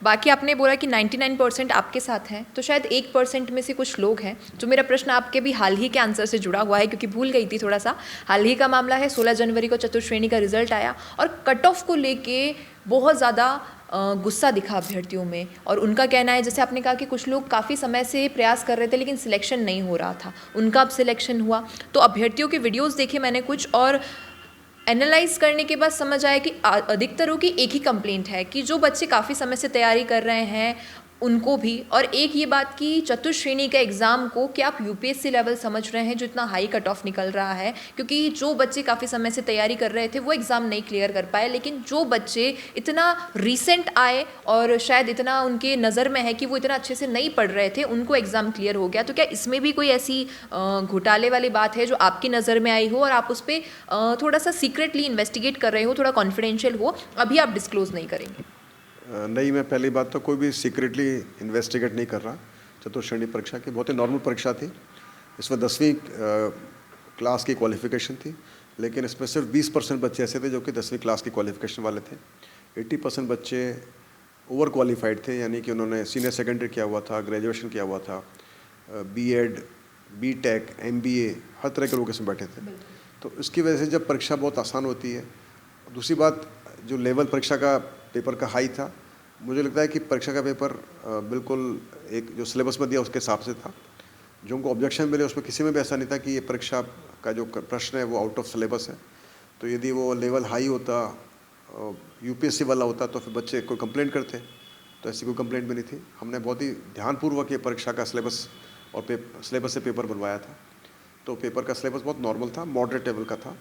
बाकी आपने बोला कि 99% आपके साथ हैं, तो शायद 1% में से कुछ लोग हैं। जो मेरा प्रश्न आपके भी हाल ही के आंसर से जुड़ा हुआ है, क्योंकि भूल गई थी थोड़ा सा। हाल ही का मामला है, 16 जनवरी को चतुर्श्रेणी का रिजल्ट आया और कट ऑफ को लेके बहुत ज़्यादा गुस्सा दिखा अभ्यर्थियों में। और उनका कहना है, जैसे आपने कहा कि कुछ लोग काफ़ी समय से प्रयास कर रहे थे लेकिन सिलेक्शन नहीं हो रहा था, उनका अब सिलेक्शन हुआ। तो अभ्यर्थियों के वीडियोस देखे मैंने कुछ, और एनालाइज करने के बाद समझ आया कि अधिकतरों की एक ही कंप्लेंट है कि जो बच्चे काफ़ी समय से तैयारी कर रहे हैं उनको भी, और एक ये बात कि चतुर्श्रेणी का एग्ज़ाम को क्या आप यूपीएससी लेवल समझ रहे हैं जो इतना हाई कट ऑफ निकल रहा है, क्योंकि जो बच्चे काफ़ी समय से तैयारी कर रहे थे वो एग्ज़ाम नहीं क्लियर कर पाए, लेकिन जो बच्चे इतना रिसेंट आए और शायद इतना उनके नज़र में है कि वो इतना अच्छे से नहीं पढ़ रहे थे, उनको एग्ज़ाम क्लियर हो गया। तो क्या इसमें भी कोई ऐसी घोटाले वाली बात है जो आपकी नज़र में आई हो और आप उस पर थोड़ा सा सीक्रेटली इन्वेस्टिगेट कर रहे हो, थोड़ा कॉन्फिडेंशियल हो, अभी आप डिस्क्लोज नहीं करेंगे? नहीं, मैं पहली बात तो कोई भी सीक्रेटली इन्वेस्टिगेट नहीं कर रहा। चतुर्श्रेणी परीक्षा की बहुत ही नॉर्मल परीक्षा थी। इसमें 10वीं क्लास की क्वालिफिकेशन थी, लेकिन इसमें सिर्फ 20% बच्चे ऐसे थे जो कि 10वीं क्लास की क्वालिफिकेशन वाले थे। 80% बच्चे ओवर क्वालिफाइड थे, यानी कि उन्होंने सीनियर सेकेंडरी किया हुआ था, ग्रेजुएशन किया हुआ था, बीएड, बीटेक, एमबीए, हर तरह के लोग इसमें बैठे थे। तो इसकी वजह से जब परीक्षा बहुत आसान होती है, दूसरी बात जो लेवल परीक्षा का पेपर का हाई था, मुझे लगता है कि परीक्षा का पेपर बिल्कुल एक जो सिलेबस में दिया उसके हिसाब से था। जो उनको ऑब्जेक्शन मिले उसमें किसी में भी ऐसा नहीं था कि ये परीक्षा का जो प्रश्न है वो आउट ऑफ सिलेबस है। तो यदि वो लेवल हाई होता, यूपीएससी वाला होता, तो फिर बच्चे कोई कंप्लेंट करते, तो ऐसी कोई कंप्लेंट भी नहीं थी। हमने बहुत ही ध्यानपूर्वक ये परीक्षा का सिलेबस और सिलेबस से पेपर बनवाया था। तो पेपर का सिलेबस बहुत नॉर्मल था, मॉडरेट लेवल का था,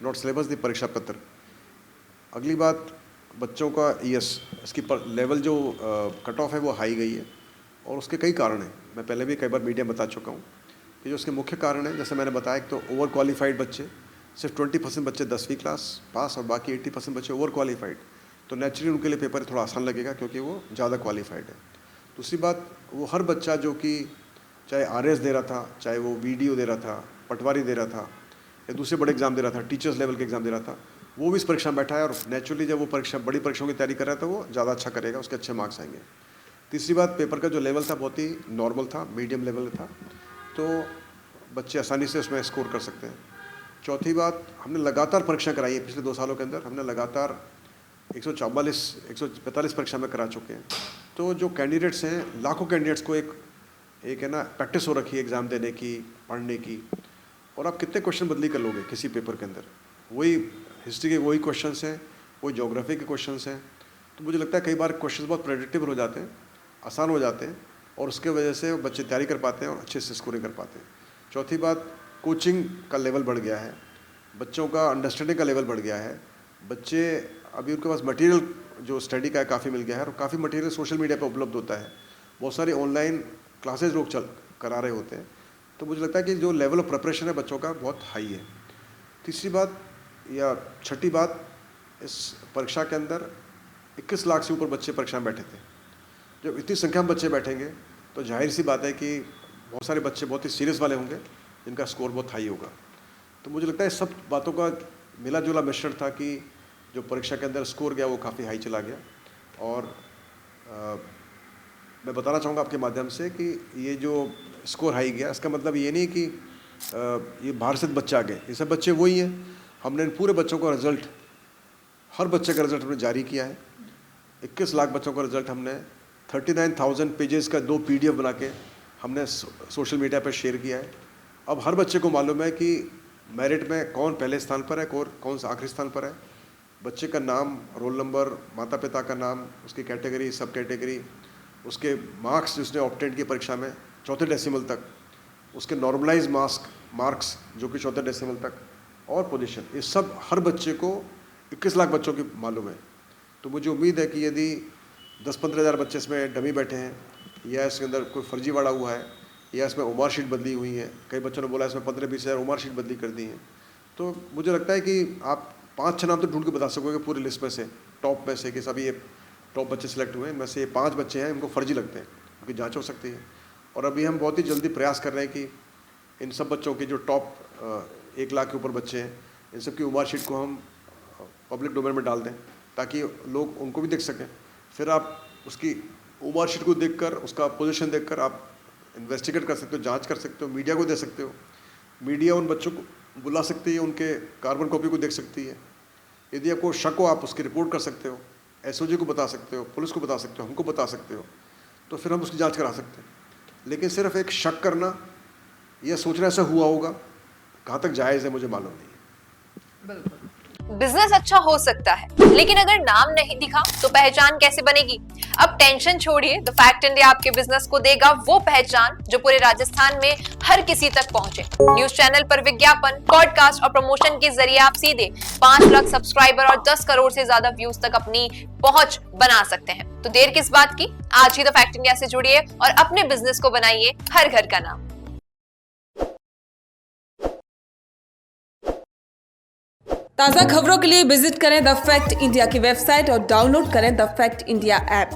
नॉट सिलेबस दी परीक्षा पत्र। अगली बात, बच्चों का इसकी लेवल जो कट ऑफ है वो हाई गई है, और उसके कई कारण हैं। मैं पहले भी कई बार मीडिया में बता चुका हूँ कि जो उसके मुख्य कारण है, जैसे मैंने बताया, एक तो ओवर क्वालिफाइड बच्चे, सिर्फ 20% बच्चे 10वीं क्लास पास और बाकी 80% बच्चे ओवर क्वालिफाइड। तो नेचुरली उनके लिए पेपर थोड़ा आसान लगेगा क्योंकि वो ज़्यादा क्वालिफाइड है। दूसरी बात, वो हर बच्चा जो कि चाहे आरएस दे रहा था, चाहे वो वीडियो दे रहा था, पटवारी दे रहा था, या दूसरे बड़े एग्जाम दे रहा था, टीचर्स लेवल के एग्जाम दे रहा था, वो भी इस परीक्षा में बैठा है, और नेचुरली जब वो परीक्षा बड़ी परीक्षाओं की तैयारी कर रहा है तो वो ज़्यादा अच्छा करेगा, उसके अच्छे मार्क्स आएंगे। तीसरी बात, पेपर का जो लेवल था बहुत ही नॉर्मल था, मीडियम लेवल था, तो बच्चे आसानी से उसमें स्कोर कर सकते हैं। चौथी बात, हमने लगातार परीक्षा कराई है पिछले 2 सालों के अंदर, हमने लगातार 145 परीक्षा में करा चुके हैं। तो जो कैंडिडेट्स हैं, लाखों कैंडिडेट्स को एक है ना प्रैक्टिस हो रखी है एग्ज़ाम देने की, पढ़ने की। और आप कितने क्वेश्चन बदली कर लोगे किसी पेपर के अंदर? वही हिस्ट्री के वही क्वेश्चंस हैं, वही ज्योग्राफी के क्वेश्चंस हैं। तो मुझे लगता है कई बार क्वेश्चंस बहुत प्रेडिक्टेबल हो जाते हैं, आसान हो जाते हैं, और उसके वजह से बच्चे तैयारी कर पाते हैं और अच्छे से स्कोरिंग कर पाते हैं। चौथी बात, कोचिंग का लेवल बढ़ गया है, बच्चों का अंडरस्टैंडिंग का लेवल बढ़ गया है। बच्चे अभी उनके पास मटेरियल जो स्टडी का है काफ़ी मिल गया है, और काफ़ी मटेरियल सोशल मीडिया पर उपलब्ध होता है, बहुत सारी ऑनलाइन क्लासेज लोग करा रहे होते हैं। तो मुझे लगता है कि जो लेवल ऑफ प्रिपरेशन है बच्चों का बहुत हाई है। तीसरी बात या छठी बात, इस परीक्षा के अंदर 21 लाख से ऊपर बच्चे परीक्षा में बैठे थे। जब इतनी संख्या में बच्चे बैठेंगे तो जाहिर सी बात है कि बहुत सारे बच्चे बहुत ही सीरियस वाले होंगे जिनका स्कोर बहुत हाई होगा। तो मुझे लगता है सब बातों का मिला जुला मिश्रण था कि जो परीक्षा के अंदर स्कोर गया वो काफ़ी हाई चला गया। और मैं बताना चाहूँगा आपके माध्यम से कि ये जो स्कोर हाई गया, इसका मतलब ये नहीं कि ये बाहर से बच्चे आ गए, ये सब बच्चे वही हैं। हमने इन पूरे बच्चों का रिजल्ट, हर बच्चे का रिजल्ट हमने जारी किया है। 21 लाख बच्चों का रिजल्ट हमने 39,000 पेजेस का 2 PDF बना के हमने सोशल मीडिया पर शेयर किया है। अब हर बच्चे को मालूम है कि मेरिट में कौन पहले स्थान पर है, कौन सा आखिरी स्थान पर है। बच्चे का नाम, रोल नंबर, माता पिता का नाम, उसकी कैटेगरी, सब कैटेगरी, उसके मार्क्स जिसने ऑब्टेन किए परीक्षा में 4थे डेसिमल तक, उसके नॉर्मलाइज मार्क्स जो कि 4थे डेसिमल तक, और पोजीशन, ये सब हर बच्चे को 21 लाख बच्चों की मालूम है। तो मुझे उम्मीद है कि यदि 10-15 हज़ार बच्चे इसमें डमी बैठे हैं, या इसके अंदर कोई फर्जीवाड़ा हुआ है, या इसमें उमर शीट बदली हुई है, कई बच्चों ने बोला इसमें 15-20 हज़ार उमर शीट बदली कर दी है, तो मुझे लगता है कि आप 5-6 नाम तो ढूंढ के बता सकोगे पूरी लिस्ट में से, टॉप में से, कि सभी ये टॉप बच्चे सिलेक्ट हुए हैं। इनमें से ये 5 बच्चे हैं, इनको फर्जी लगते हैं, उनकी जाँच हो सकती है। और अभी हम बहुत ही जल्दी प्रयास कर रहे हैं कि इन सब बच्चों के जो टॉप 1 लाख के ऊपर बच्चे हैं, इन सब की उमर शीट को हम पब्लिक डोमेन में डाल दें, ताकि लोग उनको भी देख सकें फिर आप उसकी उम्र शीट को देखकर, उसका पोजीशन देखकर आप इन्वेस्टिगेट कर सकते हो, जांच कर सकते हो, मीडिया को दे सकते हो। मीडिया उन बच्चों को बुला सकती है, उनके कार्बन कॉपी को देख सकती है। यदि आपको शक हो आप उसकी रिपोर्ट कर सकते हो, एसओजी को बता सकते हो, पुलिस को बता सकते हो, हमको बता सकते हो, तो फिर हम उसकी जांच करा सकते हैं। लेकिन सिर्फ एक शक करना या सोचना ऐसा हुआ होगा, कहाँ तक जायज़ है मुझे मालूम नहीं है। बिल्कुल। बिजनेस अच्छा हो सकता है, लेकिन अगर नाम नहीं दिखा तो पहचान कैसे बनेगी? अब टेंशन छोड़िए, द फैक्ट इंडिया आपके बिजनेस को देगा वो पहचान जो पूरे राजस्थान में हर किसी तक पहुंचे। न्यूज चैनल पर विज्ञापन, पॉडकास्ट और प्रमोशन के जरिए आप सीधे 5 लाख सब्सक्राइबर और 10 करोड़ से ज्यादा व्यूज तक अपनी पहुंच बना सकते हैं। तो देर किस बात की, आज ही द फैक्ट इंडिया से जुड़िए और अपने बिजनेस को बनाइए हर घर का नाम। ताज़ा खबरों के लिए विजिट करें द फैक्ट इंडिया की वेबसाइट और डाउनलोड करें द फैक्ट इंडिया ऐप।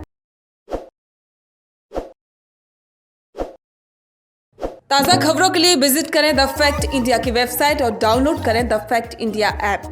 ताज़ा खबरों के लिए विजिट करें द फैक्ट इंडिया की वेबसाइट और डाउनलोड करें द फैक्ट इंडिया ऐप।